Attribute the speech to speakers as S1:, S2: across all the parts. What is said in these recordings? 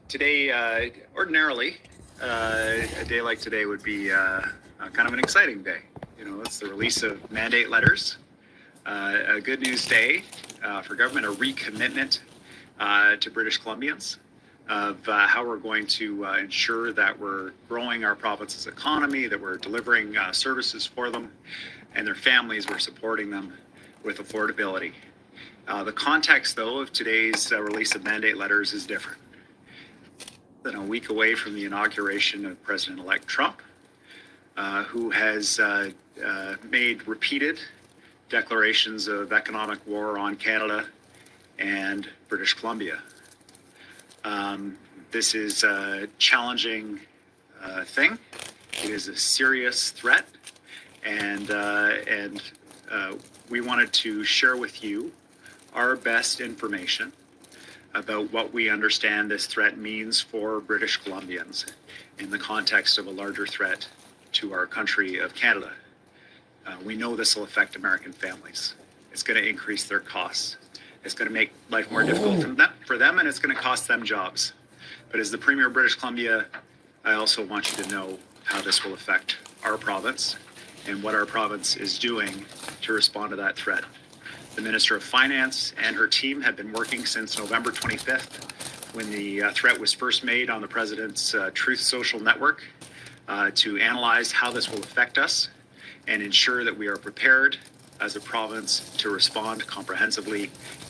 S1: Today, ordinarily, a day like today would be kind of an exciting day. You know, it's the release of mandate letters, a good news day for government, a recommitment to British Columbians of how we're going to ensure that we're growing our province's economy, that we're delivering services for them and their families, we're supporting them with affordability. The context, though, of today's release of mandate letters is different. Than a week away from the inauguration of President-elect Trump, who has made repeated declarations of economic war on Canada and British Columbia. This is a challenging thing. It is a serious threat, and we wanted to share with you our best information about what we understand this threat means for British Columbians in the context of a larger threat to our country of Canada. We know this will affect American families. It's going to increase their costs. It's going to make life more difficult for them, and it's going to cost them jobs. But as the Premier of British Columbia, I also want you to know how this will affect our province and what our province is doing to respond to that threat. The Minister of Finance and her team have been working since November 25th, when the threat was first made on the President's Truth Social network, to analyze how this will affect us and ensure that we are prepared as a province to respond comprehensively,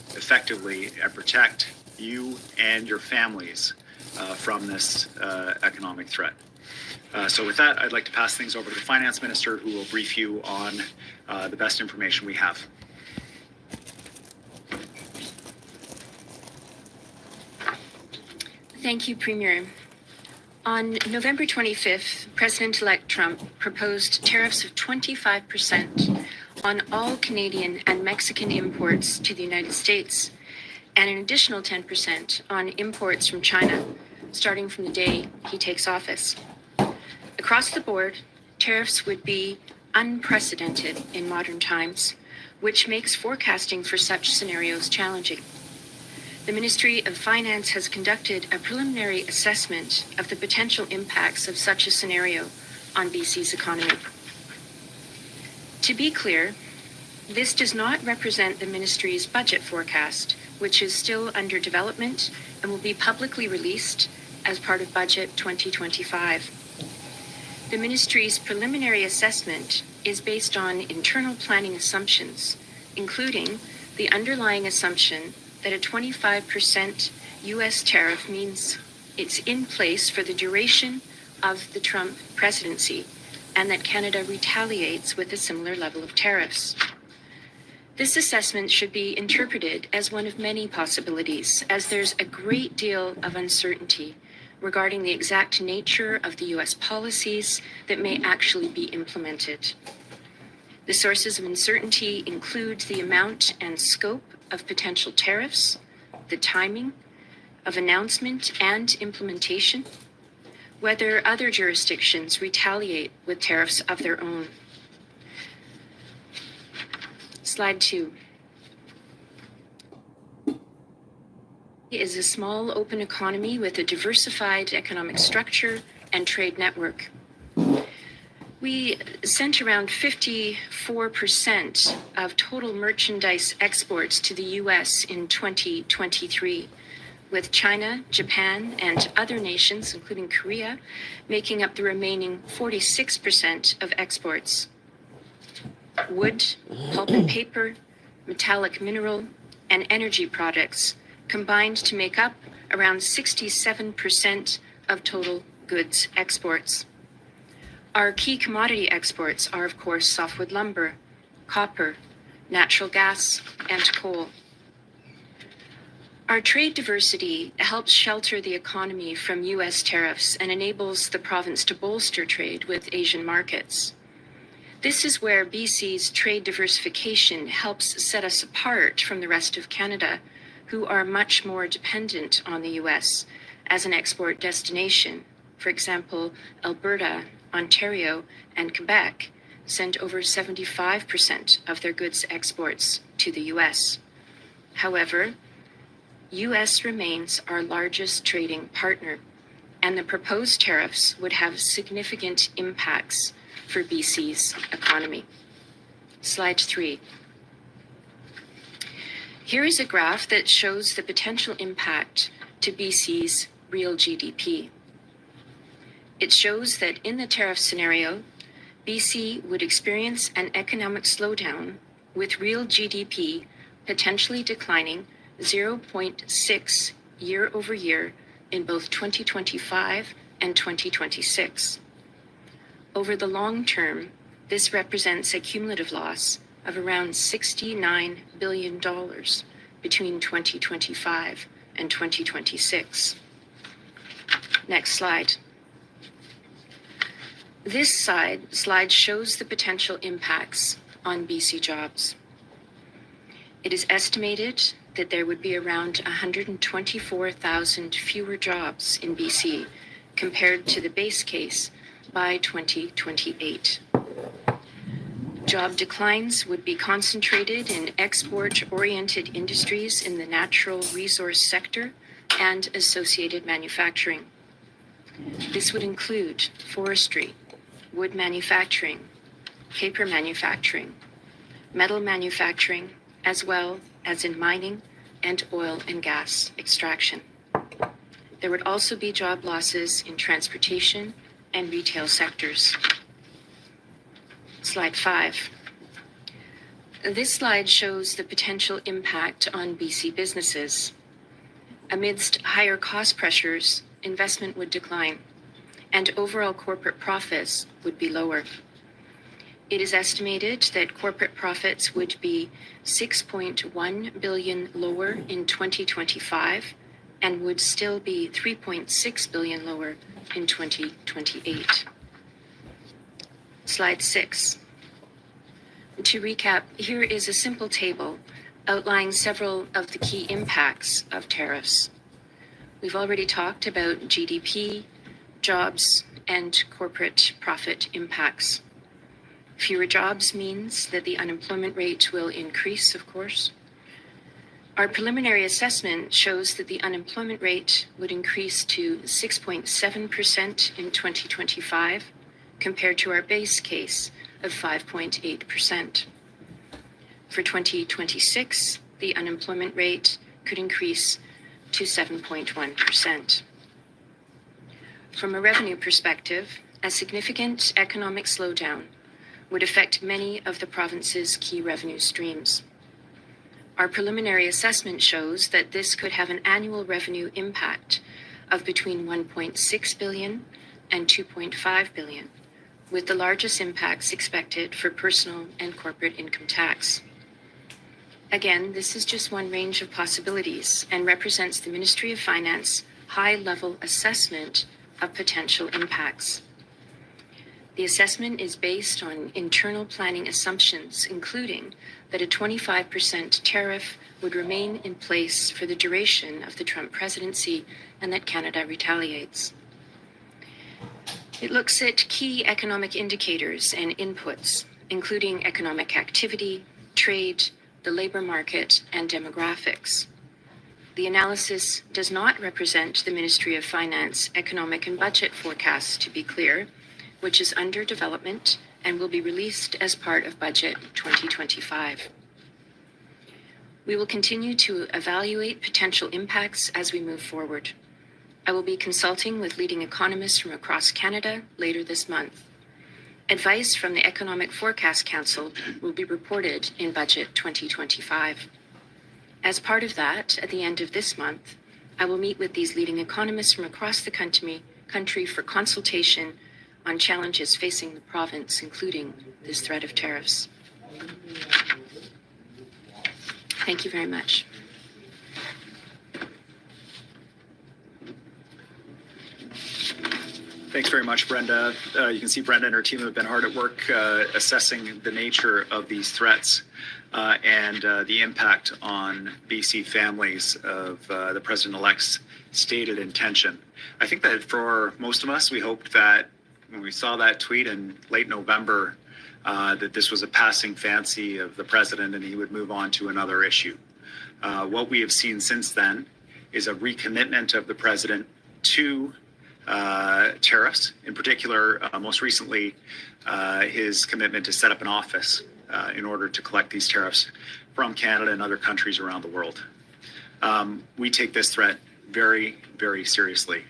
S1: effectively, and protect you and your families from this economic threat. So with that, I'd like to pass things over to the Finance Minister, who will brief you on the best information we have.
S2: Thank you, Premier. On November 25th, President-elect Trump proposed tariffs of 25% on all Canadian and Mexican imports to the United States, and an additional 10% on imports from China, starting from the day he takes office. Across the board, tariffs would be unprecedented in modern times, which makes forecasting for such scenarios challenging. The Ministry of Finance has conducted a preliminary assessment of the potential impacts of such a scenario on BC's economy. To be clear, this does not represent the Ministry's budget forecast, which is still under development and will be publicly released as part of Budget 2025. The Ministry's preliminary assessment is based on internal planning assumptions, including the underlying assumption that a 25% U.S. tariff means it's in place for the duration of the Trump presidency, and that Canada retaliates with a similar level of tariffs. This assessment should be interpreted as one of many possibilities, as there's a great deal of uncertainty regarding the exact nature of the U.S. policies that may actually be implemented. The sources of uncertainty include the amount and scope of potential tariffs, the timing of announcement and implementation, whether other jurisdictions retaliate with tariffs of their own. Slide 2. Is a small open economy with a diversified economic structure and trade network. We sent around 54% of total merchandise exports to the U.S. in 2023, with China, Japan, and other nations, including Korea, making up the remaining 46% of exports. Wood, pulp and paper, metallic mineral, and energy products combined to make up around 67% of total goods exports. Our key commodity exports are, of course, softwood lumber, copper, natural gas, and coal. Our trade diversity helps shelter the economy from U.S. tariffs and enables the province to bolster trade with Asian markets. This is where BC's trade diversification helps set us apart from the rest of Canada, who are much more dependent on the U.S. as an export destination. For example, Alberta, Ontario, and Quebec send over 75% of their goods exports to the U.S. However, U.S. remains our largest trading partner, and the proposed tariffs would have significant impacts for BC's economy. Slide 3. Here is a graph that shows the potential impact to BC's real GDP. It shows that in the tariff scenario, BC would experience an economic slowdown with real GDP potentially declining 0.6 year over year in both 2025 and 2026. Over the long term, this represents a cumulative loss of around $69 billion between 2025 and 2026. Next slide. This slide shows the potential impacts on BC jobs. It is estimated that there would be around 124,000 fewer jobs in BC compared to the base case by 2028. Job declines would be concentrated in export-oriented industries in the natural resource sector and associated manufacturing. This would include forestry, wood manufacturing, paper manufacturing, metal manufacturing, as well as in mining and oil and gas extraction. There would also be job losses in transportation and retail sectors. Slide 5. This slide shows the potential impact on BC businesses. Amidst higher cost pressures, investment would decline, and overall corporate profits would be lower. It is estimated that corporate profits would be $6.1 billion lower in 2025 and would still be $3.6 billion lower in 2028. Slide 6. To recap, here is a simple table outlining several of the key impacts of tariffs. We've already talked about GDP, jobs, and corporate profit impacts. Fewer jobs means that the unemployment rate will increase, of course. Our preliminary assessment shows that the unemployment rate would increase to 6.7% in 2025, compared to our base case of 5.8%. For 2026, the unemployment rate could increase to 7.1%. From a revenue perspective, a significant economic slowdown would affect many of the province's key revenue streams. Our preliminary assessment shows that this could have an annual revenue impact of between $1.6 billion and $2.5 billion, with the largest impacts expected for personal and corporate income tax. Again, this is just one range of possibilities and represents the Ministry of Finance high-level assessment of potential impacts. The assessment is based on internal planning assumptions, including that a 25% tariff would remain in place for the duration of the Trump presidency and that Canada retaliates. It looks at key economic indicators and inputs, including economic activity, trade, the labor market, and demographics. The analysis does not represent the Ministry of Finance economic and budget forecast, to be clear, which is under development and will be released as part of Budget 2025. We will continue to evaluate potential impacts as we move forward. I will be consulting with leading economists from across Canada later this month. Advice from the Economic Forecast Council will be reported in Budget 2025. As part of that, at the end of this month, I will meet with these leading economists from across the country for consultation on challenges facing the province, including this threat of tariffs. Thank you very much.
S1: Thanks very much, Brenda. You can see Brenda and her team have been hard at work assessing the nature of these threats and the impact on BC families of the President-elect's stated intention. I think that for most of us, we hoped that when we saw that tweet in late November, that this was a passing fancy of the President and he would move on to another issue. What we have seen since then is a recommitment of the president to tariffs, in particular, most recently, his commitment to set up an office in order to collect these tariffs from Canada and other countries around the world. We take this threat very, very seriously.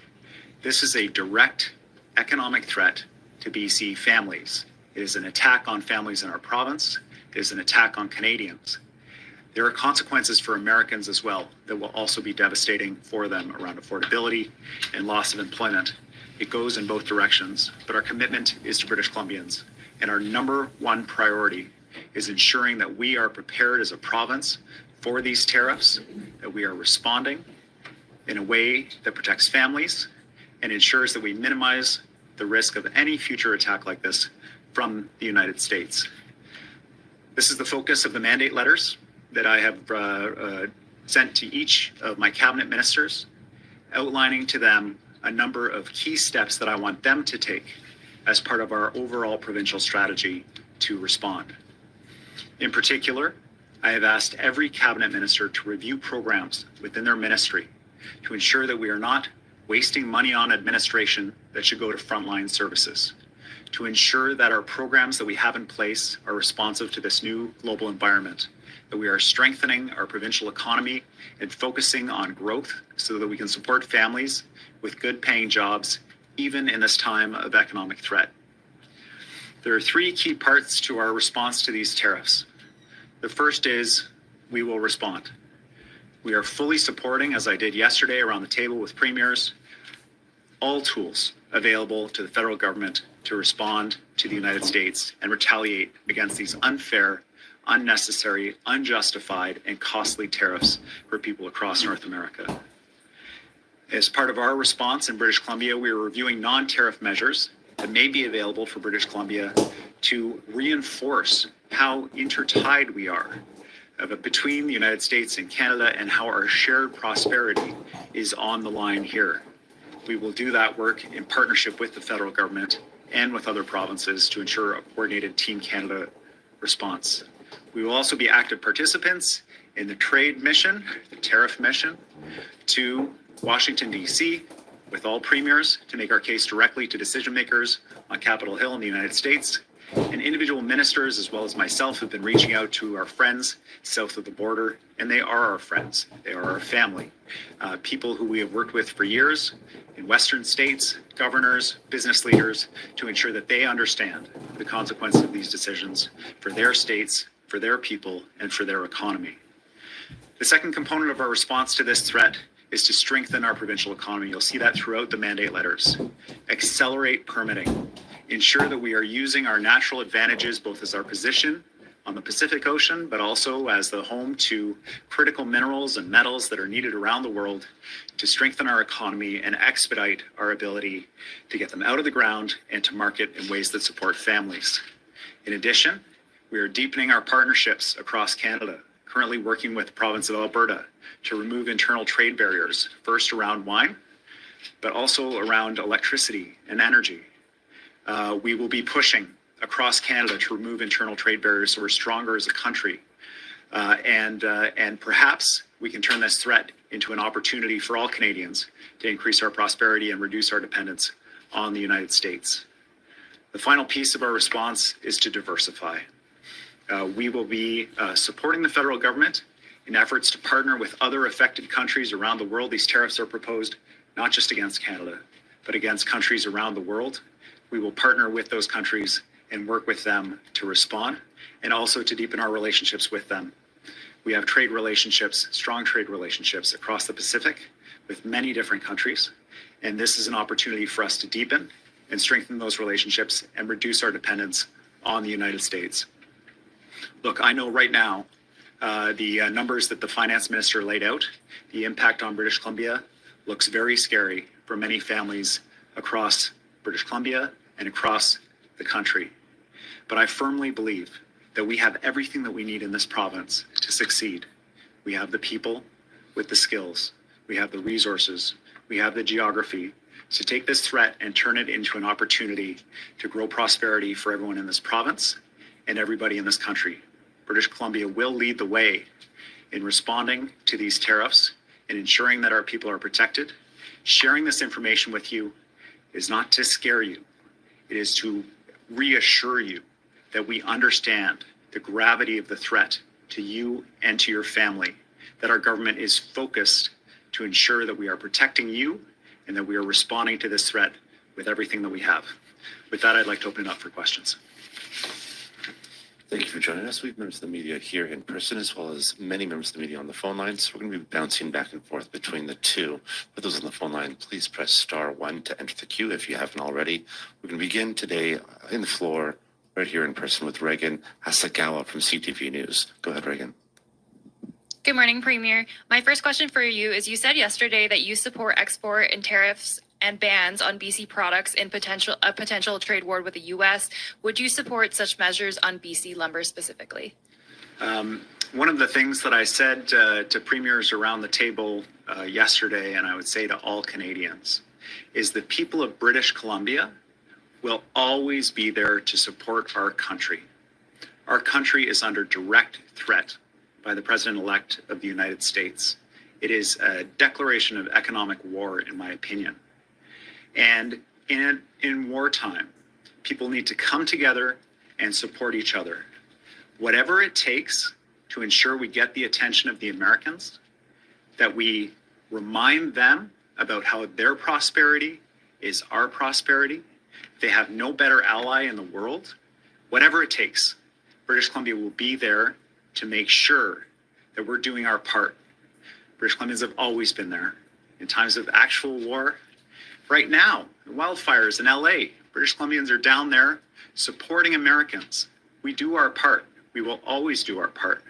S1: This is a direct economic threat to BC families. It is an attack on families in our province. It is an attack on Canadians. There are consequences for Americans as well that will also be devastating for them around affordability and loss of employment. It goes in both directions, but our commitment is to British Columbians. And our number one priority is ensuring that we are prepared as a province for these tariffs, that we are responding in a way that protects families and ensures that we minimize the risk of any future attack like this from the United States. This is the focus of the mandate letters that I have sent to each of my cabinet ministers, outlining to them a number of key steps that I want them to take as part of our overall provincial strategy to respond. In particular, I have asked every cabinet minister to review programs within their ministry to ensure that we are not wasting money on administration that should go to frontline services, to ensure that our programs that we have in place are responsive to this new global environment, that we are strengthening our provincial economy and focusing on growth so that we can support families with good paying jobs, even in this time of economic threat. There are three key parts to our response to these tariffs. The first is we will respond. We are fully supporting, as I did yesterday around the table with premiers, all tools available to the federal government to respond to the United States and retaliate against these unfair, unnecessary, unjustified, and costly tariffs for people across North America. As part of our response in British Columbia, we are reviewing non-tariff measures that may be available for British Columbia to reinforce how intertied we are between the United States and Canada and how our shared prosperity is on the line here. We will do that work in partnership with the federal government and with other provinces to ensure a coordinated Team Canada response. We will also be active participants in the trade mission, the tariff mission, to Washington, D.C., with all premiers to make our case directly to decision makers on Capitol Hill in the United States. And individual ministers, as well as myself, have been reaching out to our friends south of the border, and they are our friends. They are our family. People who we have worked with for years in Western states, governors, business leaders, to ensure that they understand the consequences of these decisions for their states, for their people, and for their economy. The second component of our response to this threat is to strengthen our provincial economy. You'll see that throughout the mandate letters. Accelerate permitting. Ensure that we are using our natural advantages, both as our position on the Pacific Ocean, but also as the home to critical minerals and metals that are needed around the world, to strengthen our economy and expedite our ability to get them out of the ground and to market in ways that support families. In addition, we are deepening our partnerships across Canada, currently working with the province of Alberta to remove internal trade barriers, first around wine, but also around electricity and energy. We will be pushing across Canada to remove internal trade barriers so we're stronger as a country. And perhaps we can turn this threat into an opportunity for all Canadians to increase our prosperity and reduce our dependence on the United States. The final piece of our response is to diversify. We will be supporting the federal government in efforts to partner with other affected countries around the world. These tariffs are proposed not just against Canada, but against countries around the world. We will partner with those countries and work with them to respond and also to deepen our relationships with them. We have trade relationships, strong trade relationships across the Pacific with many different countries. And this is an opportunity for us to deepen and strengthen those relationships and reduce our dependence on the United States. Look, I know right now the numbers that the finance minister laid out, the impact on British Columbia looks very scary for many families across British Columbia and across the country. But I firmly believe that we have everything that we need in this province to succeed. We have the people with the skills, we have the resources, we have the geography to take this threat and turn it into an opportunity to grow prosperity for everyone in this province and everybody in this country. British Columbia will lead the way in responding to these tariffs in ensuring that our people are protected. Sharing this information with you is not to scare you. It is to reassure you that we understand the gravity of the threat to you and to your family, that our government is focused to ensure that we are protecting you and that we are responding to this threat with everything that we have. With that, I'd like to open it up for questions.
S3: Thank you for joining us. We have members of the media here in person, as well as many members of the media on the phone lines. We're going to be bouncing back and forth between the two. For those on the phone line, please press *1 to enter the queue if you haven't already. We're going to begin today in the floor right here in person with Reagan Hasagawa from CTV News. Go ahead, Reagan.
S4: Good morning, Premier. My first question for you is, you said yesterday that you support export and tariffs and bans on BC products in a potential trade war with the U.S. Would you support such measures on BC lumber specifically?
S1: One of the things that I said to premiers around the table yesterday, and I would say to all Canadians, is the people of British Columbia will always be there to support our country. Our country is under direct threat by the President-elect of the United States. It is a declaration of economic war, in my opinion. And in wartime, people need to come together and support each other. Whatever it takes to ensure we get the attention of the Americans, that we remind them about how their prosperity is our prosperity. They have no better ally in the world. Whatever it takes, British Columbia will be there to make sure that we're doing our part. British Columbians have always been there. In times of actual war, right now, wildfires in LA, British Columbians are down there supporting Americans. We do our part. We will always do our part.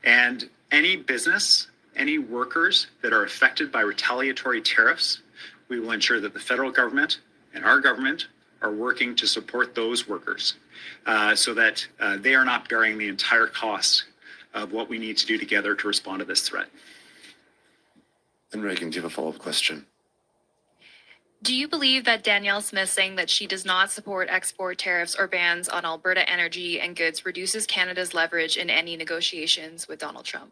S1: And any business, any workers that are affected by retaliatory tariffs, we will ensure that the federal government and our government are working to support those workers so that they are not bearing the entire cost of what we need to do together to respond to this threat.
S3: And Reagan, do you have a follow-up question?
S4: Do you believe that Danielle Smith saying that she does not support export tariffs or bans on Alberta energy and goods reduces Canada's leverage in any negotiations with Donald Trump?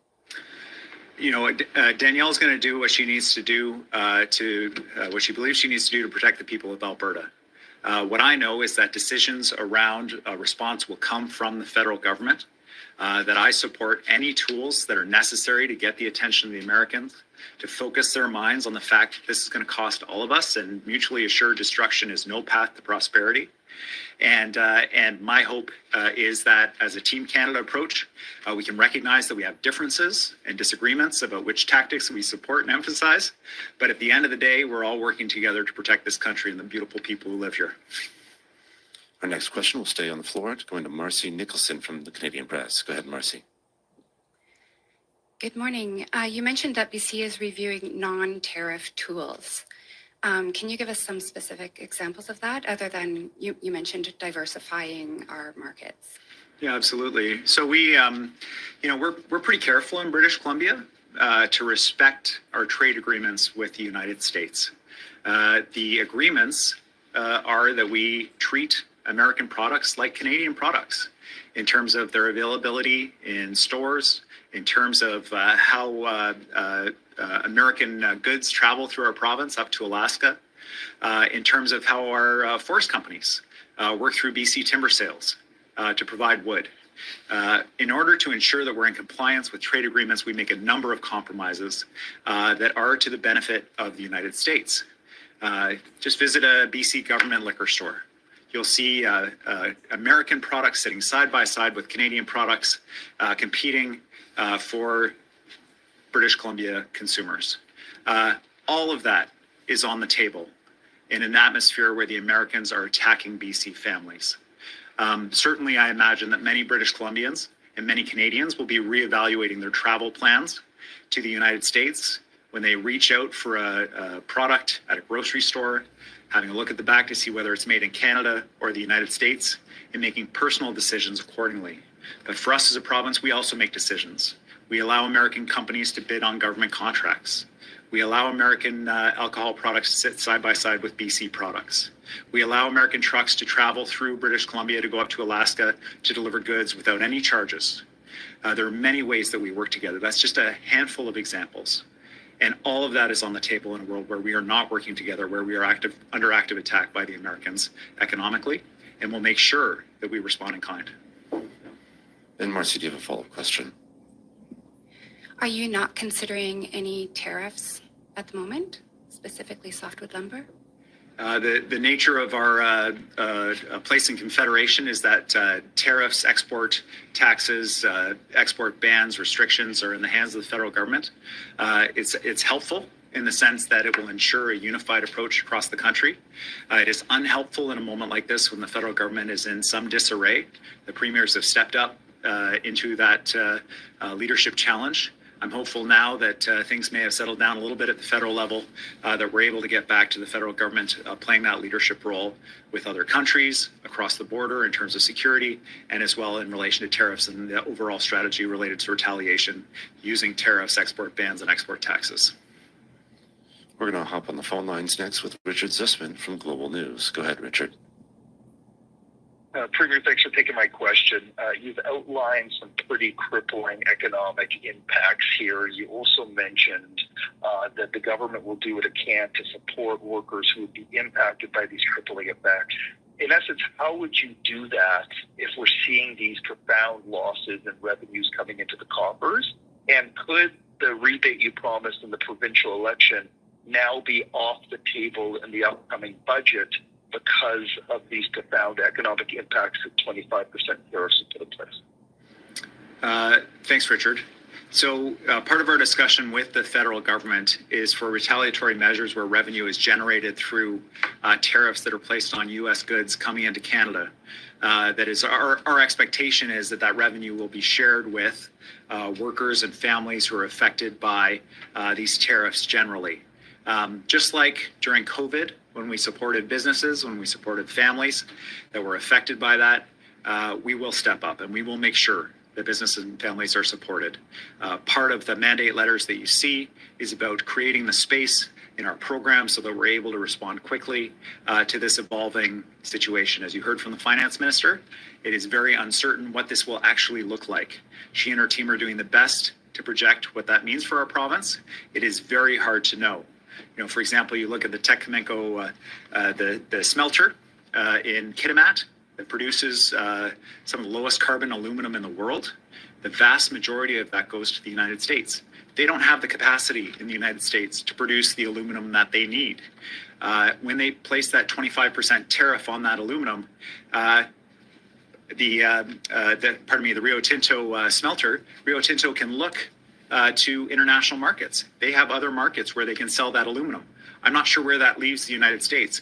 S1: You know, Danielle's going to do what she needs to do what she believes she needs to do to protect the people of Alberta. What I know is that decisions around a response will come from the federal government, that I support any tools that are necessary to get the attention of the Americans, to focus their minds on the fact that this is going to cost all of us, and mutually assured destruction is no path to prosperity. And my hope is that as a Team Canada approach, we can recognize that we have differences and disagreements about which tactics we support and emphasize. But at the end of the day, we're all working together to protect this country and the beautiful people who live here.
S3: Our next question will stay on the floor, going to Marcy Nicholson from the Canadian Press. Go ahead, Marcy.
S2: Good morning. You mentioned that BC is reviewing non-tariff tools. Can you give us some specific examples of that, other than you mentioned diversifying our markets?
S1: Yeah, absolutely. So we're pretty careful in British Columbia to respect our trade agreements with the United States. The agreements are that we treat American products like Canadian products in terms of their availability in stores, in terms of how American goods travel through our province up to Alaska, in terms of how our forest companies work through BC timber sales to provide wood. In order to ensure that we're in compliance with trade agreements, we make a number of compromises that are to the benefit of the United States. Just visit a BC government liquor store. You'll see American products sitting side by side with Canadian products competing for British Columbia consumers. All of that is on the table in an atmosphere where the Americans are attacking BC families. Certainly, I imagine that many British Columbians and many Canadians will be reevaluating their travel plans to the United States when they reach out for a product at a grocery store, having a look at the back to see whether it's made in Canada or the United States, and making personal decisions accordingly. But for us as a province, we also make decisions. We allow American companies to bid on government contracts. We allow American alcohol products to sit side by side with BC products. We allow American trucks to travel through British Columbia to go up to Alaska to deliver goods without any charges. There are many ways that we work together. That's just a handful of examples. And all of that is on the table in a world where we are not working together, where we are under active attack by the Americans economically, and we'll make sure that we respond in kind.
S3: And Marcy, do you have a follow-up question?
S5: Are you not considering any tariffs at the moment, specifically softwood lumber?
S1: The nature of our place in confederation is that tariffs, export taxes, export bans, restrictions are in the hands of the federal government. It's helpful in the sense that it will ensure a unified approach across the country. It is unhelpful in a moment like this when the federal government is in some disarray. The premiers have stepped up into that leadership challenge. I'm hopeful now that things may have settled down a little bit at the federal level, that we're able to get back to the federal government playing that leadership role with other countries across the border in terms of security, and as well in relation to tariffs and the overall strategy related to retaliation using tariffs, export bans, and export taxes.
S3: We're going to hop on the phone lines next with Richard Zussman from Global News. Go ahead, Richard.
S6: Premier, thanks for taking my question. You've outlined some pretty crippling economic impacts here. You also mentioned that the government will do what it can to support workers who would be impacted by these crippling effects. In essence, how would you do that if we're seeing these profound losses in revenues coming into the coffers? And could the rebate you promised in the provincial election now be off the table in the upcoming budget because of these profound economic impacts that 25% tariffs have put in place?
S1: Thanks, Richard. So part of our discussion with the federal government is for retaliatory measures where revenue is generated through tariffs that are placed on U.S. goods coming into Canada. That is, our expectation is that revenue will be shared with workers and families who are affected by these tariffs generally. Just like during COVID, when we supported businesses, when we supported families that were affected by that, we will step up and we will make sure that businesses and families are supported. Part of the mandate letters that you see is about creating the space in our program so that we're able to respond quickly to this evolving situation. As you heard from the finance minister, it is very uncertain what this will actually look like. She and her team are doing the best to project what that means for our province. It is very hard to know. You know, for example, you look at the Tekmenko, the smelter in Kitimat that produces some of the lowest carbon aluminum in the world. The vast majority of that goes to the United States. They don't have the capacity in the United States to produce the aluminum that they need. When they place that 25% tariff on that aluminum, the Rio Tinto smelter, Rio Tinto can look to international markets. They have other markets where they can sell that aluminum. I'm not sure where that leaves the United States.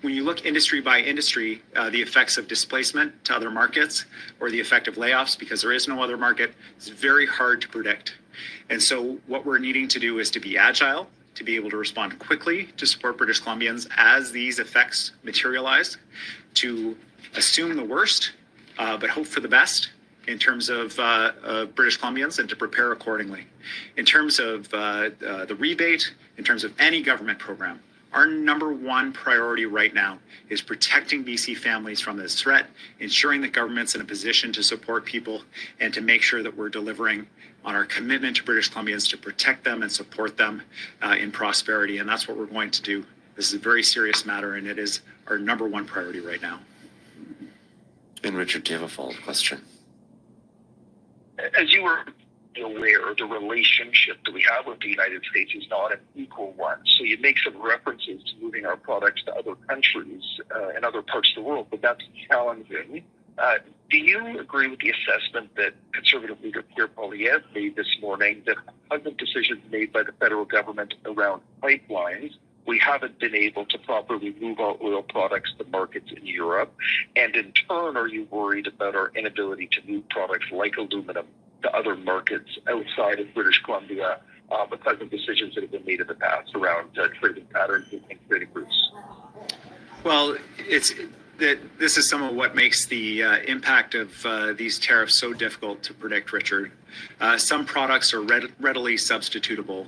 S1: When you look industry by industry, the effects of displacement to other markets or the effect of layoffs because there is no other market is very hard to predict. And so what we're needing to do is to be agile, to be able to respond quickly to support British Columbians as these effects materialize, to assume the worst, but hope for the best in terms of British Columbians and to prepare accordingly. In terms of the rebate, in terms of any government program, our number one priority right now is protecting BC families from this threat, ensuring that government's in a position to support people and to make sure that we're delivering on our commitment to British Columbians to protect them and support them in prosperity. And that's what we're going to do. This is a very serious matter and it is our number one priority right now.
S3: And Richard, do you have a follow-up question?
S6: As you were aware, the relationship that we have with the United States is not an equal one. So you make some references to moving our products to other countries and other parts of the world, but that's challenging. Do you agree with the assessment that Conservative leader Pierre Poilievre made this morning that because of decisions made by the federal government around pipelines, we haven't been able to properly move our oil products to markets in Europe? And in turn, are you worried about our inability to move products like aluminum to other markets outside of British Columbia because of decisions that have been made in the past around trading patterns and trading routes?
S1: Well, this is some of what makes the impact of these tariffs so difficult to predict, Richard. Some products are readily substitutable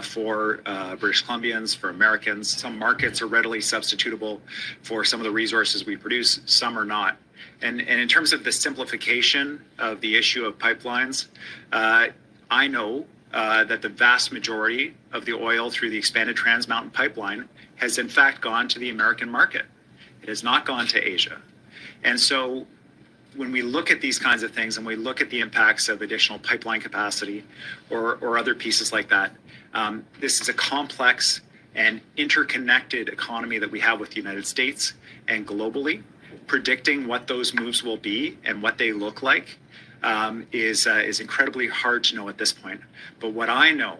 S1: for British Columbians, for Americans. Some markets are readily substitutable for some of the resources we produce, some are not. And in terms of the simplification of the issue of pipelines, I know that the vast majority of the oil through the expanded Trans Mountain Pipeline has in fact gone to the American market. It has not gone to Asia. And so when we look at these kinds of things and we look at the impacts of additional pipeline capacity or other pieces like that, this is a complex and interconnected economy that we have with the United States and globally. Predicting what those moves will be and what they look like is incredibly hard to know at this point. But what I know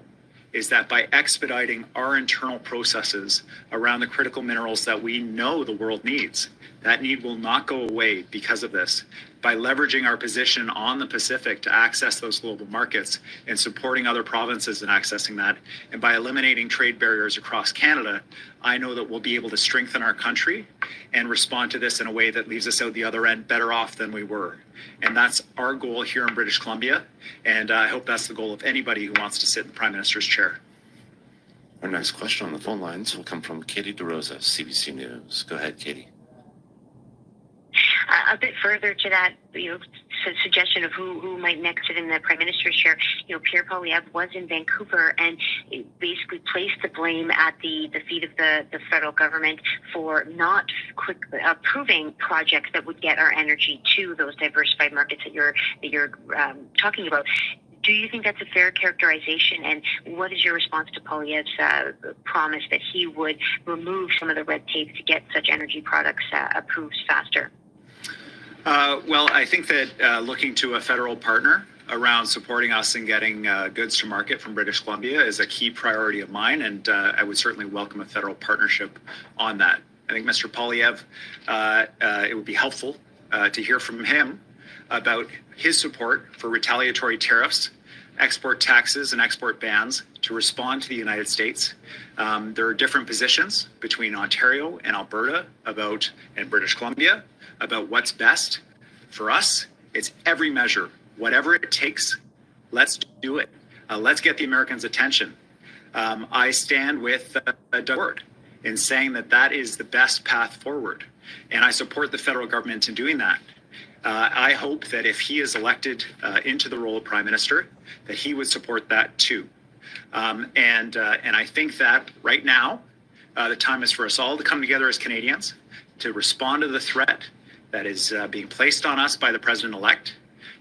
S1: is that by expediting our internal processes around the critical minerals that we know the world needs, that need will not go away because of this. By leveraging our position on the Pacific to access those global markets and supporting other provinces in accessing that, and by eliminating trade barriers across Canada, I know that we'll be able to strengthen our country and respond to this in a way that leaves us out the other end better off than we were. And that's our goal here in British Columbia. And I hope that's the goal of anybody who wants to sit in the Prime Minister's chair.
S3: Our next question on the phone lines will come from Katie DeRosa, CBC News. Go ahead, Katie.
S7: A bit further to that, suggestion of who might next sit in the Prime Minister's chair. Pierre Poilievre was in Vancouver and basically placed the blame at the feet of the federal government for not quickly approving projects that would get our energy to those diversified markets that you're talking about. Do you think that's a fair characterization? And what is your response to Poilievre's promise that he would remove some of the red tape to get such energy products approved faster?
S1: Well, I think that looking to a federal partner around supporting us in getting goods to market from British Columbia is a key priority of mine, and I would certainly welcome a federal partnership on that. I think Mr. Poilievre, it would be helpful to hear from him about his support for retaliatory tariffs, export taxes, and export bans to respond to the United States. There are different positions between Ontario and Alberta and British Columbia about what's best. For us, it's every measure, whatever it takes, let's do it. Let's get the Americans' attention. I stand with Doug Ford in saying that is the best path forward. And I support the federal government in doing that. I hope that if he is elected into the role of Prime Minister, that he would support that too. And I think that right now, the time is for us all to come together as Canadians to respond to the threat that is being placed on us by the President-elect,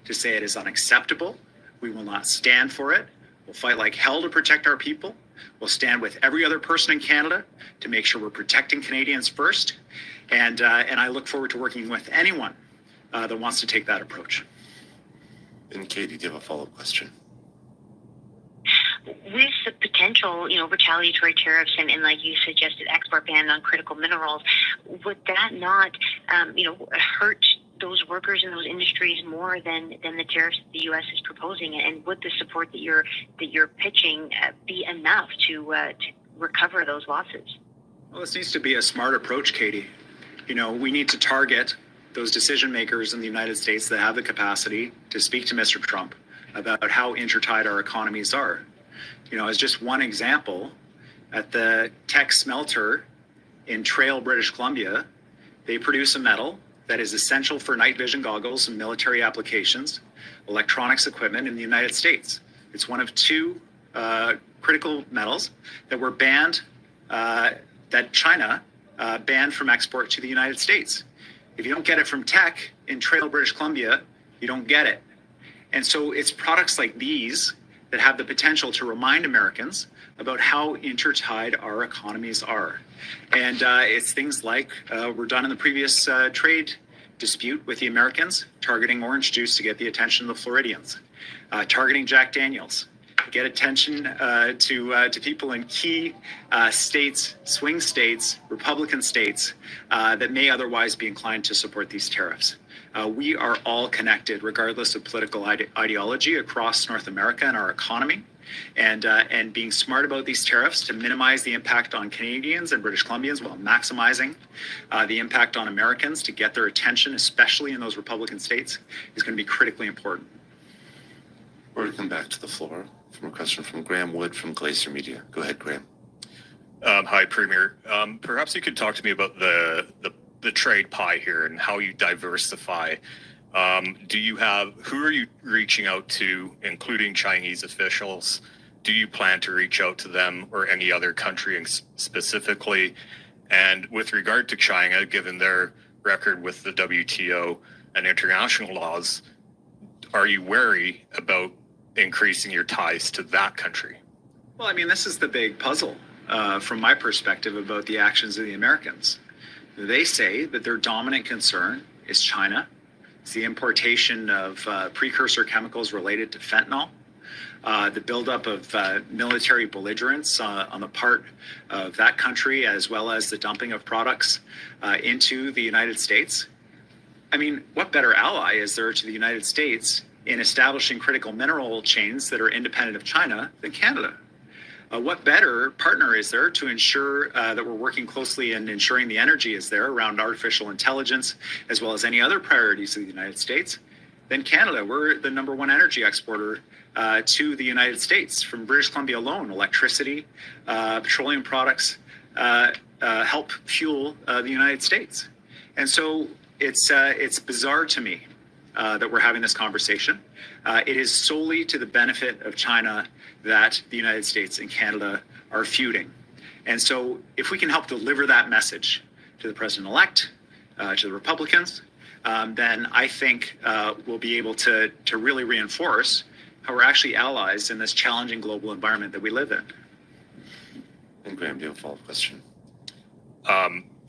S1: to say it is unacceptable. We will not stand for it. We'll fight like hell to protect our people. We'll stand with every other person in Canada to make sure we're protecting Canadians first. And I look forward to working with anyone that wants to take that approach.
S3: And Katie, do you have a follow-up question?
S7: With the potential, retaliatory tariffs and like you suggested, export ban on critical minerals, would that not, hurt those workers in those industries more than the tariffs that the U.S. is proposing? And would the support that you're pitching be enough to recover those losses?
S1: Well, this needs to be a smart approach, Katie. We need to target those decision makers in the United States that have the capacity to speak to Mr. Trump about how intertied our economies are. As just one example, at the Teck smelter in Trail, British Columbia, they produce a metal that is essential for night vision goggles and military applications, electronics equipment in the United States. It's one of two critical metals that were banned, that China banned from export to the United States. If you don't get it from Teck in Trail, British Columbia, you don't get it. And so it's products like these that have the potential to remind Americans about how intertied our economies are. And it's things like were done in the previous trade dispute with the Americans, targeting orange juice to get the attention of the Floridians, targeting Jack Daniels, get attention to people in key states, swing states, Republican states that may otherwise be inclined to support these tariffs. We are all connected, regardless of political ideology, across North America and our economy. And being smart about these tariffs to minimize the impact on Canadians and British Columbians while maximizing the impact on Americans to get their attention, especially in those Republican states, is going to be critically important.
S3: We're going to come back to the floor from a question from Graham Wood from Glacier Media. Go ahead, Graham.
S8: Hi, Premier. Perhaps you could talk to me about the trade pie here and how you diversify. Who are you reaching out to, including Chinese officials, do you plan to reach out to them or any other country specifically? And with regard to China, given their record with the WTO and international laws, are you wary about increasing your ties to that country?
S1: Well, I mean, this is the big puzzle from my perspective about the actions of the Americans. They say that their dominant concern is China. It's the importation of precursor chemicals related to fentanyl, the buildup of military belligerence on the part of that country, as well as the dumping of products into the United States. I mean, what better ally is there to the United States in establishing critical mineral chains that are independent of China than Canada? What better partner is there to ensure that we're working closely in ensuring the energy is there around artificial intelligence, as well as any other priorities of the United States, than Canada? We're the #1 energy exporter to the United States. From British Columbia alone, electricity, petroleum products help fuel the United States. And so it's bizarre to me that we're having this conversation. It is solely to the benefit of China that the United States and Canada are feuding. And so if we can help deliver that message to the president-elect, to the Republicans, then I think we'll be able to really reinforce how we're actually allies in this challenging global environment that we live in.
S3: And Graham, do you have a follow-up question?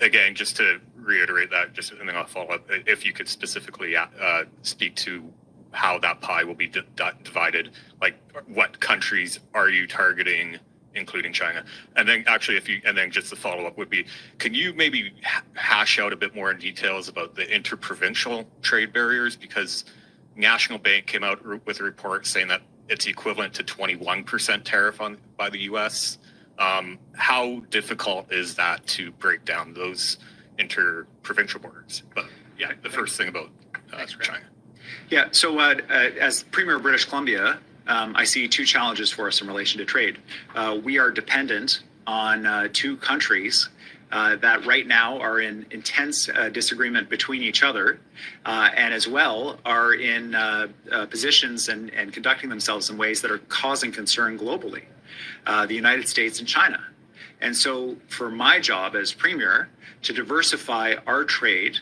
S8: Again, just to reiterate that, and then I'll follow up. If you could specifically speak to how that pie will be divided, like what countries are you targeting, including China? And then actually, just the follow up would be, can you maybe hash out a bit more in details about the interprovincial trade barriers? Because National Bank came out with a report saying that it's equivalent to 21% tariff by the U.S. How difficult is that to break down those interprovincial borders? But yeah, the first thing about China.
S1: Yeah, so as Premier of British Columbia, I see two challenges for us in relation to trade. We are dependent on two countries that right now are in intense disagreement between each other, and as well are in positions and conducting themselves in ways that are causing concern globally, the United States and China. And so for my job as Premier to diversify our trade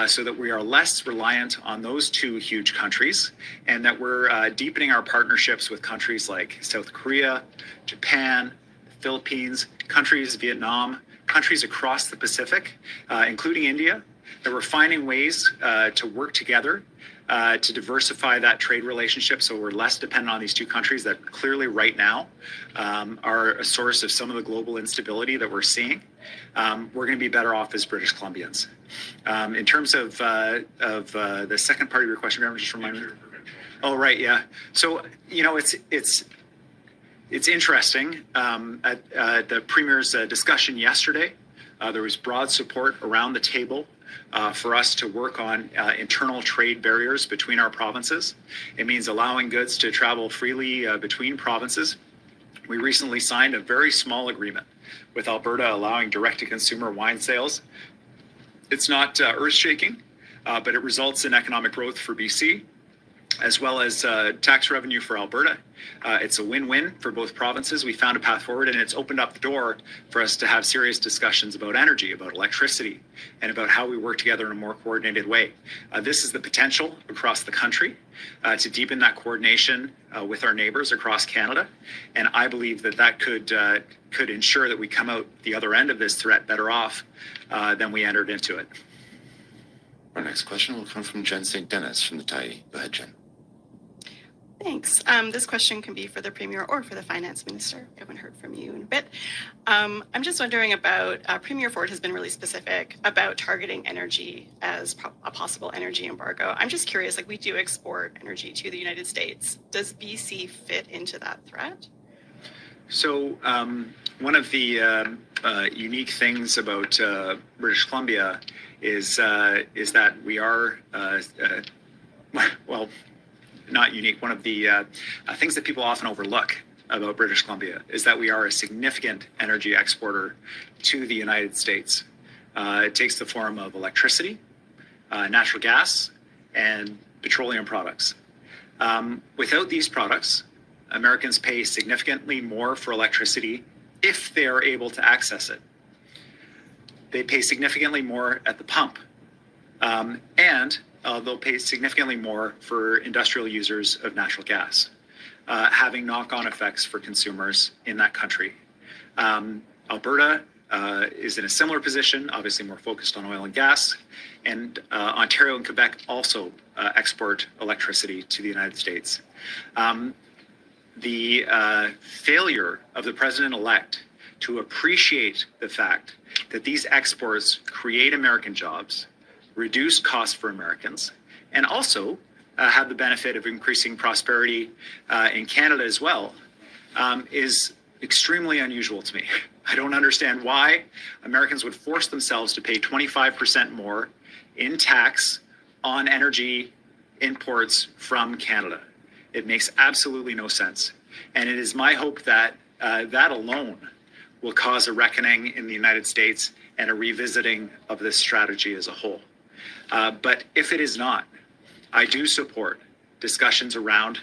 S1: so that we are less reliant on those two huge countries, and that we're deepening our partnerships with countries like South Korea, Japan, the Philippines, countries, Vietnam, countries across the Pacific, including India, that we're finding ways to work together to diversify that trade relationship so we're less dependent on these two countries that clearly right now are a source of some of the global instability that we're seeing. We're going to be better off as British Columbians. In terms of the second part of your question, Graham, just remind me. Oh, right, yeah. So, you know, it's interesting. At the Premier's discussion yesterday, there was broad support around the table for us to work on internal trade barriers between our provinces. It means allowing goods to travel freely between provinces. We recently signed a very small agreement with Alberta allowing direct-to-consumer wine sales. It's not earth-shaking, but it results in economic growth for BC, as well as tax revenue for Alberta. It's a win-win for both provinces. We found a path forward, and it's opened up the door for us to have serious discussions about energy, about electricity, and about how we work together in a more coordinated way. This is the potential across the country to deepen that coordination with our neighbors across Canada, and I believe that could ensure that we come out the other end of this threat better off than we entered into it.
S3: Our next question will come from Jen St. Dennis from the Tyee. Go ahead, Jen.
S9: Thanks. This question can be for the Premier or for the Finance Minister. I haven't heard from you in a bit. I'm just wondering about, Premier Ford has been really specific about targeting energy as a possible energy embargo. I'm just curious, like we do export energy to the United States. Does BC fit into that threat?
S1: So one of the unique things about British Columbia is that we are, well, not unique. One of the things that people often overlook about British Columbia is that we are a significant energy exporter to the United States. It takes the form of electricity, natural gas, and petroleum products. Without these products, Americans pay significantly more for electricity if they are able to access it. They pay significantly more at the pump. And they'll pay significantly more for industrial users of natural gas, having knock-on effects for consumers in that country. Alberta is in a similar position, obviously more focused on oil and gas, and Ontario and Quebec also export electricity to the United States. The failure of the president-elect to appreciate the fact that these exports create American jobs, reduce costs for Americans, and also have the benefit of increasing prosperity in Canada as well, is extremely unusual to me. I don't understand why Americans would force themselves to pay 25% more in tax on energy imports from Canada. It makes absolutely no sense. And it is my hope that that alone will cause a reckoning in the United States and a revisiting of this strategy as a whole. But if it is not, I do support discussions around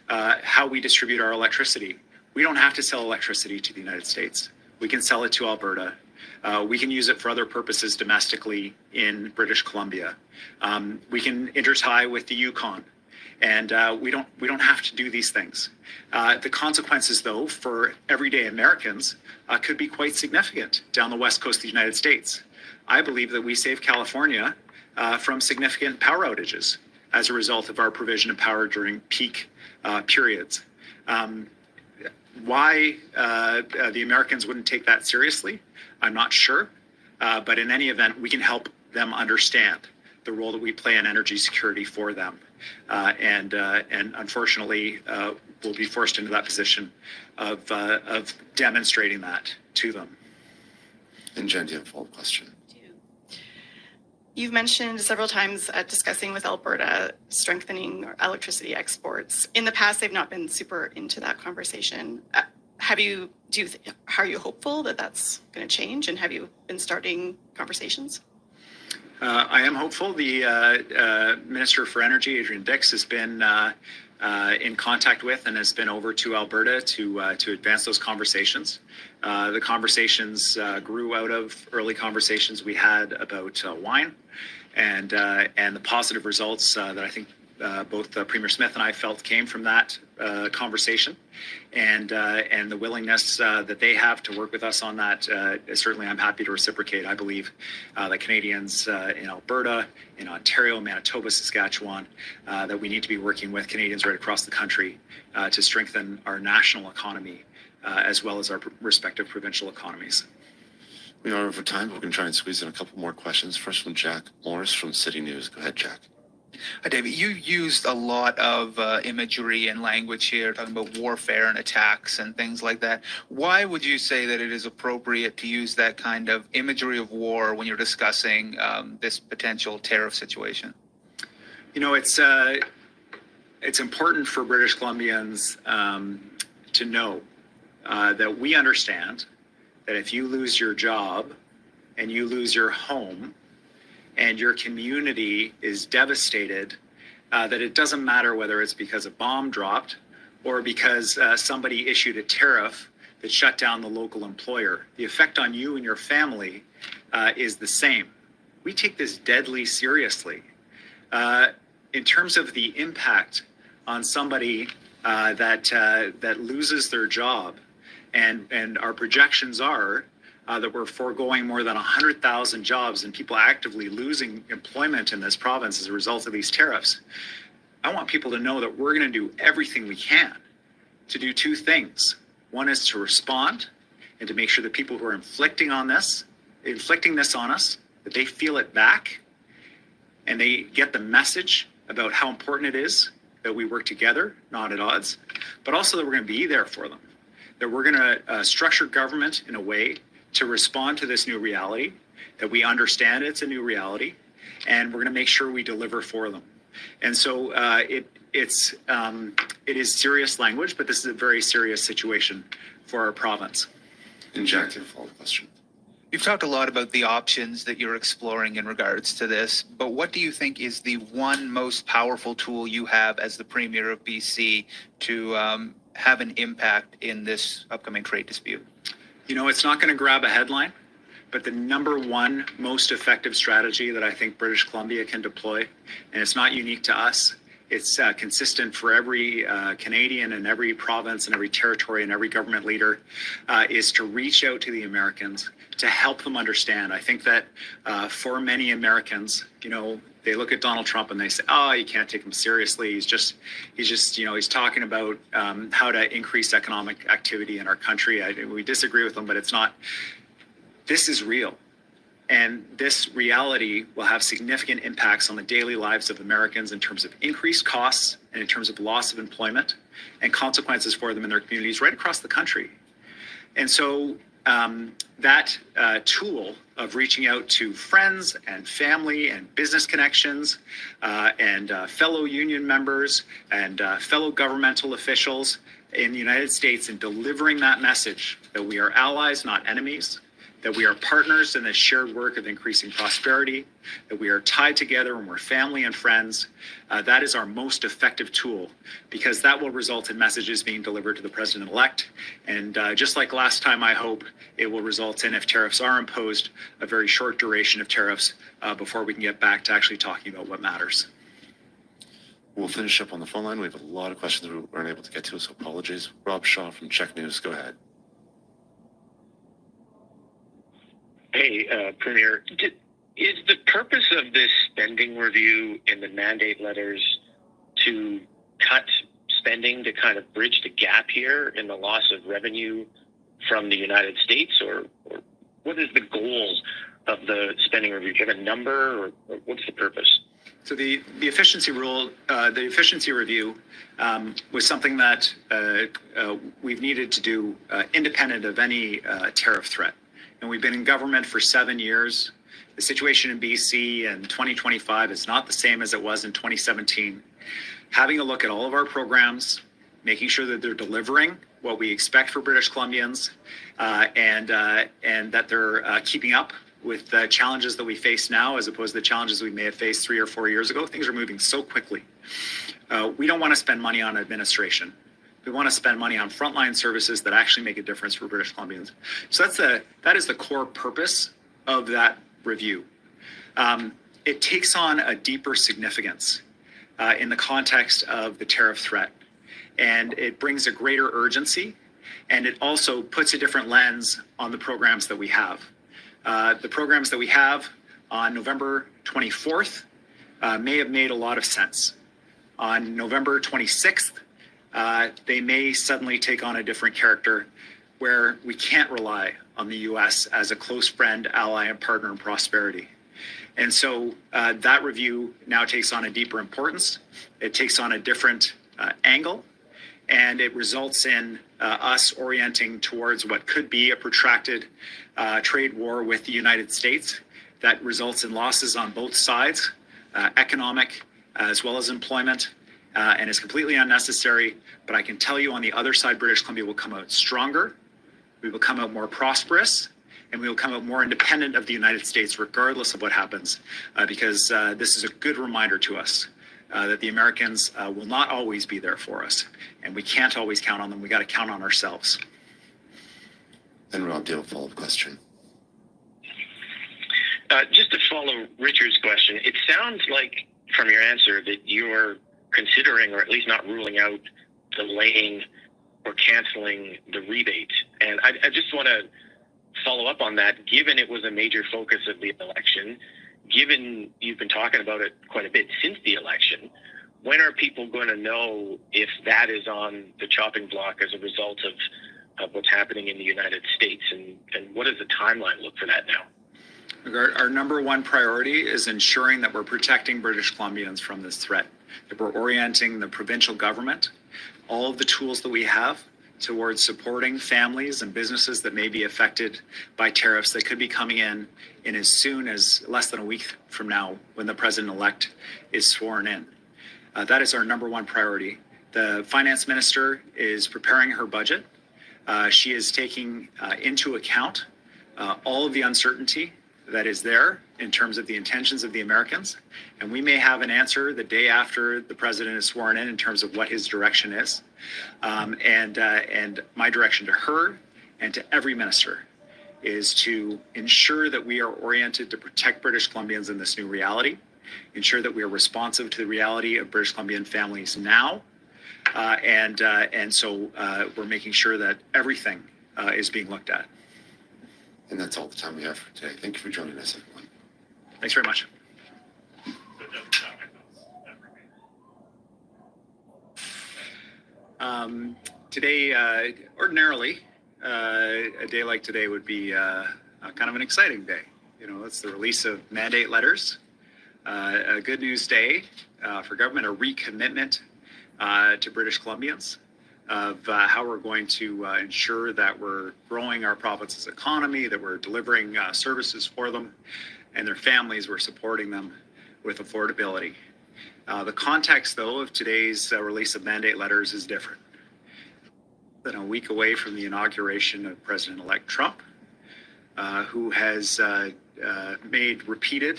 S1: how we distribute our electricity. We don't have to sell electricity to the United States. We can sell it to Alberta. We can use it for other purposes domestically in British Columbia. We can intertie with the Yukon. And we don't have to do these things. The consequences, though, for everyday Americans could be quite significant down the west coast of the United States. I believe that we save California from significant power outages as a result of our provision of power during peak periods. Why the Americans wouldn't take that seriously, I'm not sure. But in any event, we can help them understand the role that we play in energy security for them. And unfortunately, we'll be forced into that position of demonstrating that to them.
S3: And Jen, do you have a follow-up question?
S9: You've mentioned several times discussing with Alberta strengthening electricity exports. In the past, they've not been super into that conversation. Are you hopeful that that's going to change, and have you been starting conversations?
S1: I am hopeful. The Minister for Energy, Adrian Dix, has been in contact with and has been over to Alberta to advance those conversations. The conversations grew out of early conversations we had about wine, and the positive results that I think both Premier Smith and I felt came from that conversation, and the willingness that they have to work with us on that. Certainly, I'm happy to reciprocate. I believe that Canadians in Alberta, in Ontario, Manitoba, Saskatchewan, that we need to be working with Canadians right across the country to strengthen our national economy as well as our respective provincial economies.
S3: We are over time, but we're going to try and squeeze in a couple more questions. First from Jack Morris from City News. Go ahead, Jack.
S10: Hi, David. You used a lot of imagery and language here, talking about warfare and attacks and things like that. Why would you say that it is appropriate to use that kind of imagery of war when you're discussing this potential tariff situation?
S1: You know, it's important for British Columbians to know that we understand that if you lose your job and you lose your home, and your community is devastated, that it doesn't matter whether it's because a bomb dropped or because somebody issued a tariff that shut down the local employer. The effect on you and your family is the same. We take this deadly seriously. In terms of the impact on somebody that loses their job, and our projections are that we're foregoing more than 100,000 jobs and people actively losing employment in this province as a result of these tariffs. I want people to know that we're going to do everything we can to do two things. One is to respond and to make sure that people who are inflicting this on us, that they feel it back and they get the message about how important it is that we work together, not at odds, but also that we're going to be there for them, that we're going to structure government in a way to respond to this new reality, that we understand it's a new reality, and we're going to make sure we deliver for them. And so it is serious language, but this is a very serious situation for our province.
S3: And Jack, you have a follow-up question.
S10: You've talked a lot about the options that you're exploring in regards to this, but what do you think is the one most powerful tool you have as the Premier of BC to have an impact in this upcoming trade dispute?
S1: You know, it's not going to grab a headline, but the number one most effective strategy that I think British Columbia can deploy, and it's not unique to us, it's consistent for every Canadian and every province and every territory and every government leader, is to reach out to the Americans to help them understand. I think that for many Americans, you know, they look at Donald Trump and they say, "Oh, you can't take him seriously. He's just, you know, he's talking about how to increase economic activity in our country." We disagree with him, but it's not. This is real. And this reality will have significant impacts on the daily lives of Americans in terms of increased costs and in terms of loss of employment and consequences for them in their communities right across the country. And so that tool of reaching out to friends and family and business connections and fellow union members and fellow governmental officials in the United States and delivering that message that we are allies, not enemies, that we are partners in this shared work of increasing prosperity, that we are tied together and we're family and friends. That is our most effective tool because that will result in messages being delivered to the president-elect. And just like last time, I hope it will result in, if tariffs are imposed, a very short duration of tariffs before we can get back to actually talking about what matters.
S3: We'll finish up on the phone line. We have a lot of questions we weren't able to get to, so apologies. Rob Shaw from Check News, go ahead.
S11: Hey, Premier, is the purpose of this spending review in the mandate letters to cut spending to kind of bridge the gap here in the loss of revenue from the United States, or what is the goal of the spending review? Do you have a number, or what's the purpose?
S1: So the efficiency rule, the efficiency review was something that we've needed to do independent of any tariff threat. And we've been in government for 7 years. The situation in BC in 2025 is not the same as it was in 2017. Having a look at all of our programs, making sure that they're delivering what we expect for British Columbians, and that they're keeping up with the challenges that we face now as opposed to the challenges we may have faced 3 or 4 years ago. Things are moving so quickly. We don't want to spend money on administration. We want to spend money on frontline services that actually make a difference for British Columbians. So that is the core purpose of that review. It takes on a deeper significance in the context of the tariff threat, and it brings a greater urgency, and it also puts a different lens on the programs that we have. The programs that we have on November 24th may have made a lot of sense. On November 26th, they may suddenly take on a different character where we can't rely on the U.S. as a close friend, ally, and partner in prosperity. And so that review now takes on a deeper importance. It takes on a different angle, and it results in us orienting towards what could be a protracted trade war with the United States that results in losses on both sides, economic as well as employment. And is completely unnecessary, but I can tell you on the other side, British Columbia will come out stronger, we will come out more prosperous, and we will come out more independent of the United States, regardless of what happens, because this is a good reminder to us that the Americans will not always be there for us, and we can't always count on them. We got to count on ourselves.
S3: And Rob, do you have a follow-up question?
S11: Just to follow Richard's question, it sounds like from your answer that you're considering, or at least not ruling out, delaying or canceling the rebate. And I just want to follow up on that, given it was a major focus of the election, given you've been talking about it quite a bit since the election, when are people going to know if that is on the chopping block as a result of what's happening in the United States? And what does the timeline look for that now?
S1: Our number one priority is ensuring that we're protecting British Columbians from this threat, that we're orienting the provincial government, all of the tools that we have towards supporting families and businesses that may be affected by tariffs that could be coming in as soon as less than a week from now when the president-elect is sworn in. That is our number one priority. The finance minister is preparing her budget. She is taking into account all of the uncertainty that is there in terms of the intentions of the Americans. And we may have an answer the day after the president is sworn in terms of what his direction is. And my direction to her and to every minister is to ensure that we are oriented to protect British Columbians in this new reality, ensure that we are responsive to the reality of British Columbian families now. And so we're making sure that everything is being looked at.
S3: And that's all the time we have for today. Thank you for joining us, everyone.
S1: Thanks very much. Today, ordinarily, a day like today would be kind of an exciting day. You know, it's the release of mandate letters, a good news day for government, a recommitment to British Columbians of how we're going to ensure that we're growing our province's economy, that we're delivering services for them and their families, we're supporting them with affordability. The context, though, of today's release of mandate letters is different. Than a week away from the inauguration of President-elect Trump, who has made repeated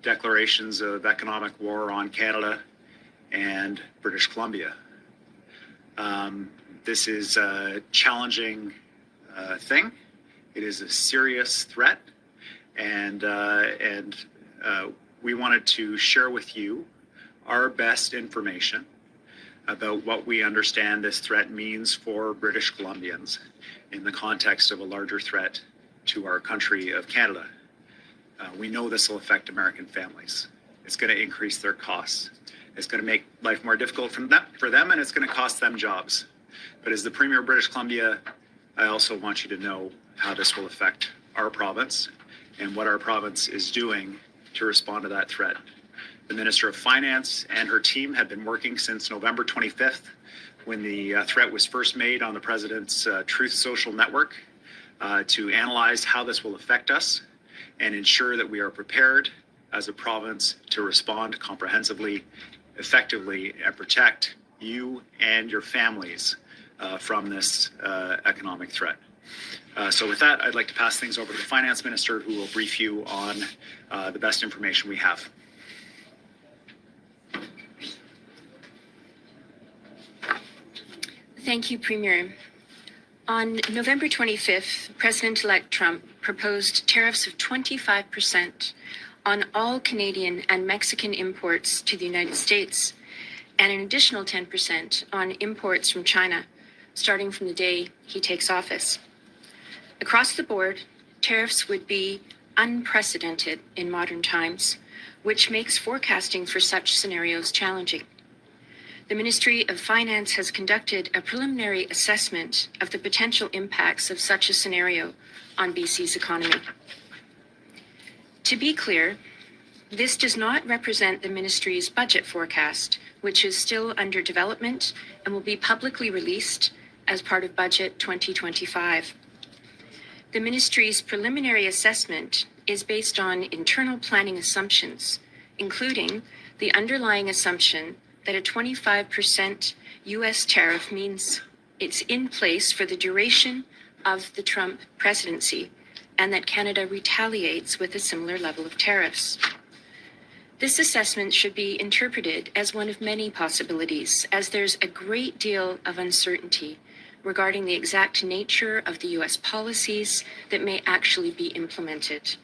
S1: declarations of economic war on Canada and British Columbia. This is a challenging thing. It is a serious threat, and we wanted to share with you our best information about what we understand this threat means for British Columbians in the context of a larger threat to our country of Canada. We know this will affect American families. It's going to increase their costs. It's going to make life more difficult for them, and it's going to cost them jobs. But as the Premier of British Columbia, I also want you to know how this will affect our province and what our province is doing to respond to that threat. The Minister of Finance and her team have been working since November 25th, when the threat was first made on the President's Truth Social Network, to analyze how this will affect us and ensure that we are prepared as a province to respond comprehensively, effectively, and protect you and your families from this economic threat. So with that, I'd like to pass things over to the Finance Minister, who will brief you on the best information we have.
S2: Thank you, Premier. On November 25th, President-elect Trump proposed tariffs of 25% on all Canadian and Mexican imports to the United States, and an additional 10% on imports from China, starting from the day he takes office. Across the board, tariffs would be unprecedented in modern times, which makes forecasting for such scenarios challenging. The Ministry of Finance has conducted a preliminary assessment of the potential impacts of such a scenario on BC's economy. To be clear, this does not represent the Ministry's budget forecast, which is still under development and will be publicly released as part of Budget 2025. The Ministry's preliminary assessment is based on internal planning assumptions, including the underlying assumption that a 25% U.S. tariff means it's in place for the duration of the Trump presidency, and that Canada retaliates with a similar level of tariffs. This assessment should be interpreted as one of many possibilities, as there's a great deal of uncertainty regarding the exact nature of the U.S. policies that may actually be implemented.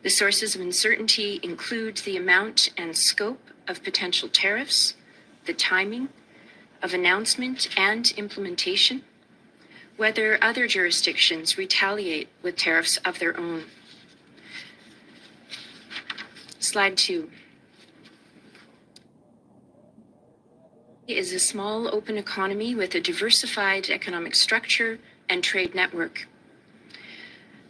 S2: The sources of uncertainty include the amount and scope of potential tariffs, the timing of announcement and implementation, whether other jurisdictions retaliate with tariffs of their own. Slide 2. It is a small, open economy with a diversified economic structure and trade network.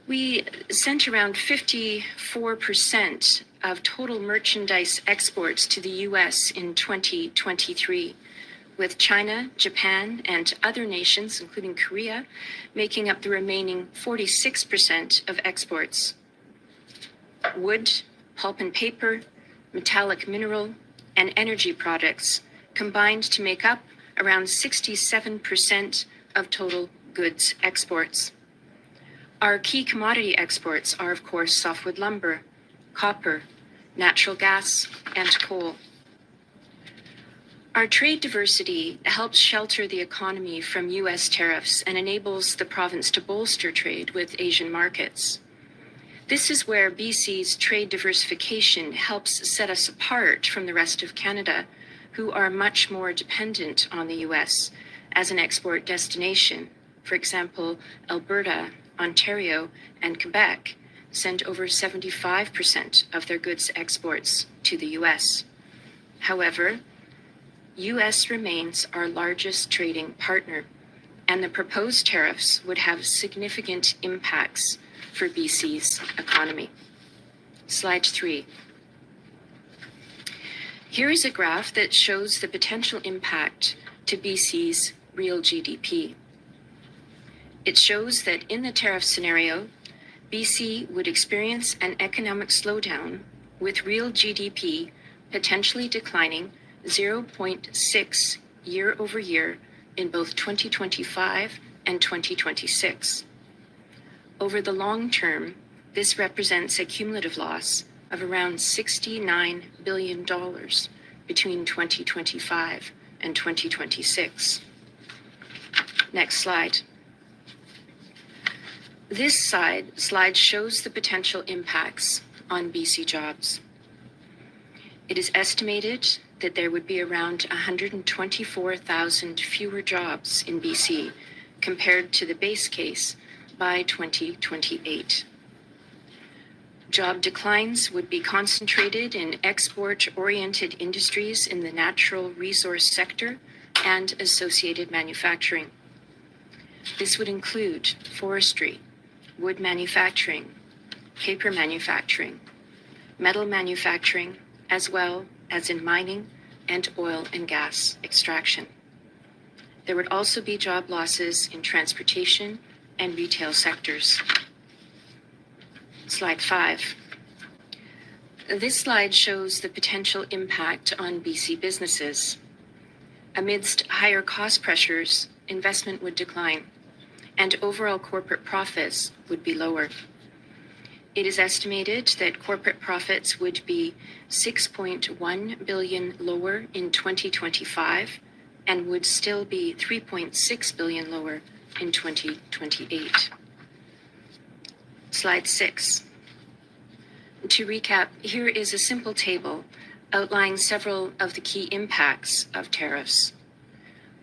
S2: We sent around 54% of total merchandise exports to the U.S. in 2023, with China, Japan, and other nations, including Korea, making up the remaining 46% of exports. Wood, pulp and paper, metallic mineral, and energy products combined to make up around 67% of total goods exports. Our key commodity exports are, of course, softwood lumber, copper, natural gas, and coal. Our trade diversity helps shelter the economy from U.S. tariffs and enables the province to bolster trade with Asian markets. This is where BC's trade diversification helps set us apart from the rest of Canada, who are much more dependent on the U.S. as an export destination. For example, Alberta, Ontario, and Quebec send over 75% of their goods exports to the U.S. However, U.S. remains our largest trading partner, and the proposed tariffs would have significant impacts for BC's economy. Slide 3. Here is a graph that shows the potential impact to BC's real GDP. It shows that in the tariff scenario, BC would experience an economic slowdown with real GDP potentially declining 0.6 year over year in both 2025 and 2026. Over the long term, this represents a cumulative loss of around $69 billion between 2025 and 2026. Next slide. This slide shows the potential impacts on BC jobs. It is estimated that there would be around 124,000 fewer jobs in BC compared to the base case by 2028. Job declines would be concentrated in export-oriented industries in the natural resource sector and associated manufacturing. This would include forestry, wood manufacturing, paper manufacturing, metal manufacturing, as well as in mining and oil and gas extraction. There would also be job losses in transportation and retail sectors. Slide 5. This slide shows the potential impact on BC businesses. Amidst higher cost pressures, investment would decline, and overall corporate profits would be lower. It is estimated that corporate profits would be $6.1 billion lower in 2025 and would still be $3.6 billion lower in 2028. Slide 6. To recap, here is a simple table outlining several of the key impacts of tariffs.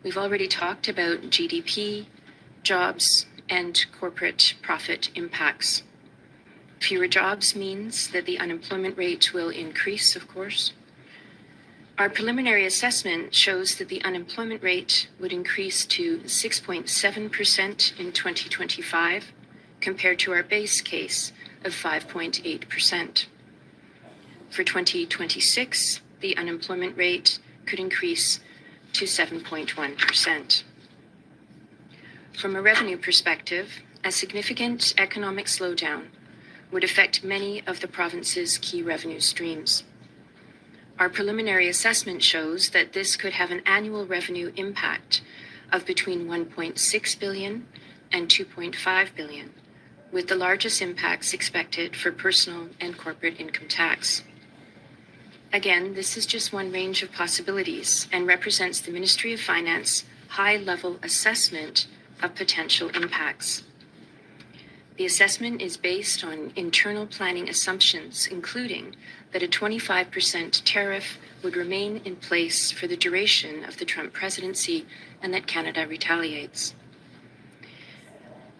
S2: We've already talked about GDP, jobs, and corporate profit impacts. Fewer jobs means that the unemployment rate will increase, of course. Our preliminary assessment shows that the unemployment rate would increase to 6.7% in 2025, compared to our base case of 5.8%. For 2026, the unemployment rate could increase to 7.1%. From a revenue perspective, a significant economic slowdown would affect many of the province's key revenue streams. Our preliminary assessment shows that this could have an annual revenue impact of between $1.6 billion and $2.5 billion, with the largest impacts expected for personal and corporate income tax. Again, this is just one range of possibilities and represents the Ministry of Finance high-level assessment of potential impacts. The assessment is based on internal planning assumptions, including that a 25% tariff would remain in place for the duration of the Trump presidency and that Canada retaliates.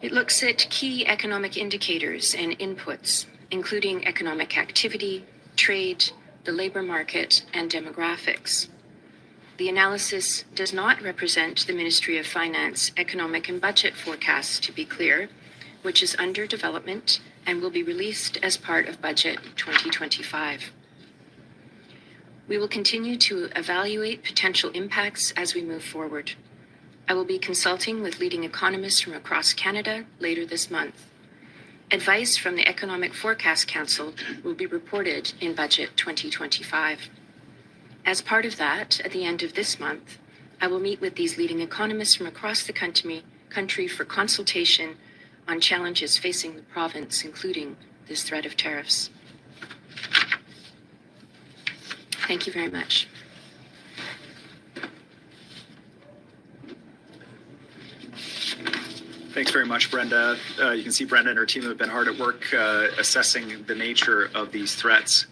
S2: It looks at key economic indicators and inputs, including economic activity, trade, the labor market, and demographics. The analysis does not represent the Ministry of Finance economic and budget forecast, to be clear, which is under development and will be released as part of Budget 2025. We will continue to evaluate potential impacts as we move forward. I will be consulting with leading economists from across Canada later this month. Advice from the Economic Forecast Council will be reported in Budget 2025. As part of that, at the end of this month, I will meet with these leading economists from across the country for consultation on challenges facing the province, including this threat of tariffs. Thank you very much.
S1: Thanks very much, Brenda. You can see Brenda and her team have been hard at work assessing the nature of these threats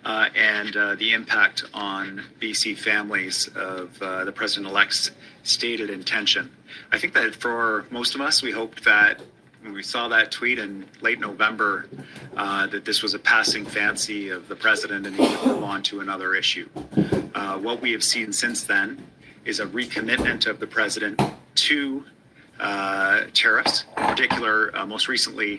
S1: and the impact on BC families of the President-elect's stated intention. I think that for most of us, we hoped that when we saw that tweet in late November, that this was a passing fancy of the President and he would move on to another issue. What we have seen since then is a recommitment of the President to tariffs, in particular, most recently,